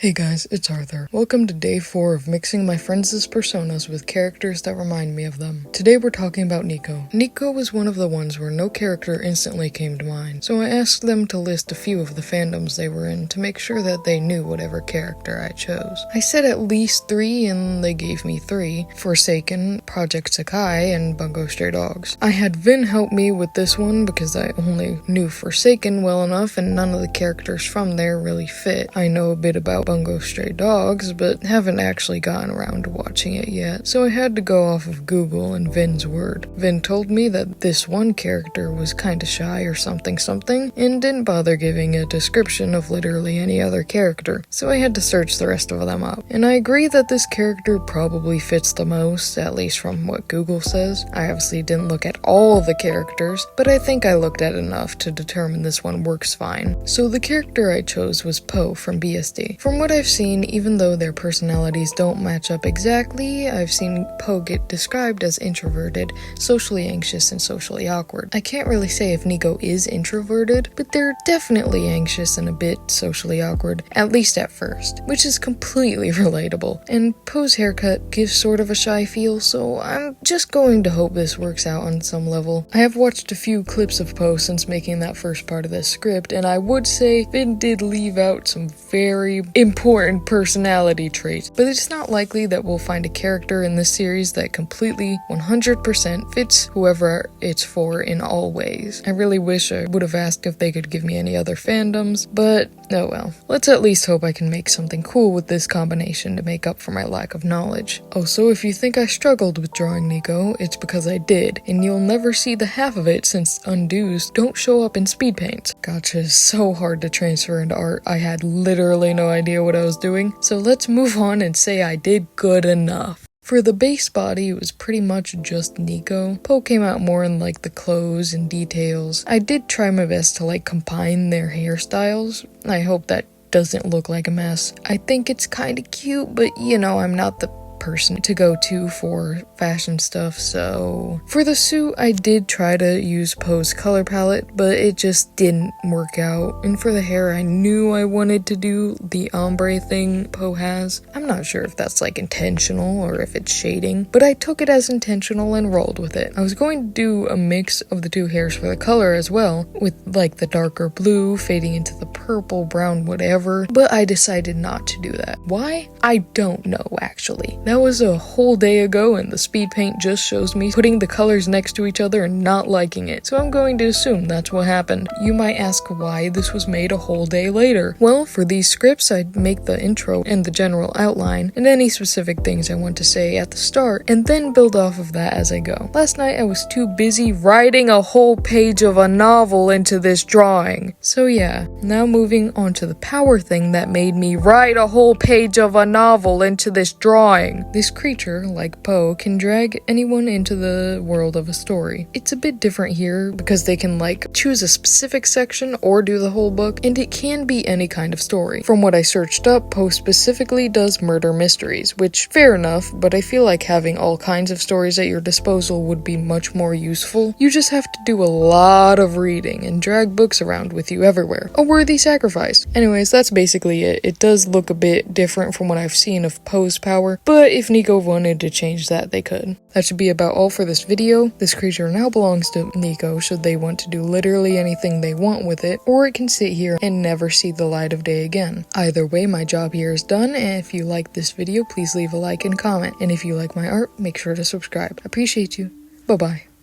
Hey guys, it's Arthur. Welcome to day 4 of mixing my friends' personas with characters that remind me of them. Today we're talking about Nico. Nico was one of the ones where no character instantly came to mind, so I asked them to list a few of the fandoms they were in to make sure that they knew whatever character I chose. I said at least 3 and they gave me 3: Forsaken, Project Sakai, and Bungo Stray Dogs. I had Vin help me with this one because I only knew Forsaken well enough and none of the characters from there really fit. I know a bit about Bungo Stray Dogs, but haven't actually gotten around to watching it yet, so I had to go off of Google and Vin's word. Vin told me that this one character was kinda shy or something, and didn't bother giving a description of literally any other character, so I had to search the rest of them up. And I agree that this character probably fits the most, at least from what Google says. I obviously didn't look at all the characters, but I think I looked at enough to determine this one works fine. So the character I chose was Poe from BSD. From what I've seen, even though their personalities don't match up exactly, I've seen Poe get described as introverted, socially anxious, and socially awkward. I can't really say if Nico is introverted, but they're definitely anxious and a bit socially awkward, at least at first, which is completely relatable. And Poe's haircut gives sort of a shy feel, so I'm just going to hope this works out on some level. I have watched a few clips of Poe since making that first part of this script, and I would say Vin did leave out some very important personality traits, but it's not likely that we'll find a character in this series that completely 100% fits whoever it's for in all ways. I really wish I would have asked if they could give me any other fandoms, but oh well. Let's at least hope I can make something cool with this combination to make up for my lack of knowledge. Also, if you think I struggled with drawing Nico, it's because I did, and you'll never see the half of it since undos don't show up in Speedpaint. Gotcha is so hard to transfer into art, I had literally no idea what I was doing, so let's move on and say I did good enough. For the base body, it was pretty much just Nico. Poe came out more in like the clothes and details. I did try my best to like combine their hairstyles. I hope that doesn't look like a mess. I think it's kinda cute, but you know, I'm not the person to go to for fashion stuff, so for the suit I did try to use Poe's color palette, but it just didn't work out. And for the hair, I knew I wanted to do the ombre thing Poe has. I'm not sure if that's like intentional or if it's shading, but I took it as intentional and rolled with it. I was going to do a mix of the two hairs for the color as well, with like the darker blue fading into the purple, brown, whatever, but I decided not to do that. Why? I don't know actually. That was a whole day ago and the speed paint just shows me putting the colors next to each other and not liking it, so I'm going to assume that's what happened. You might ask why this was made a whole day later. Well, for these scripts I'd make the intro and the general outline and any specific things I want to say at the start and then build off of that as I go. Last night I was too busy writing a whole page of a novel into this drawing. So yeah, now moving on to the power thing that made me write a whole page of a novel into this drawing. This creature, like Poe, can drag anyone into the world of a story. It's a bit different here because they can like choose a specific section or do the whole book, and it can be any kind of story. From what I searched up, Poe specifically does murder mysteries, which fair enough, but I feel like having all kinds of stories at your disposal would be much more useful. You just have to do a lot of reading and drag books around with you everywhere. A worthy sacrifice. Anyways, that's basically it. It does look a bit different from what I've seen of Poe's power, but if Nico wanted to change that, they could. That should be about all for this video. This creature now belongs to Nico should they want to do literally anything they want with it, or it can sit here and never see the light of day again. Either way, my job here is done, and if you like this video, please leave a like and comment. And if you like my art, make sure to subscribe. I appreciate you. Bye-bye.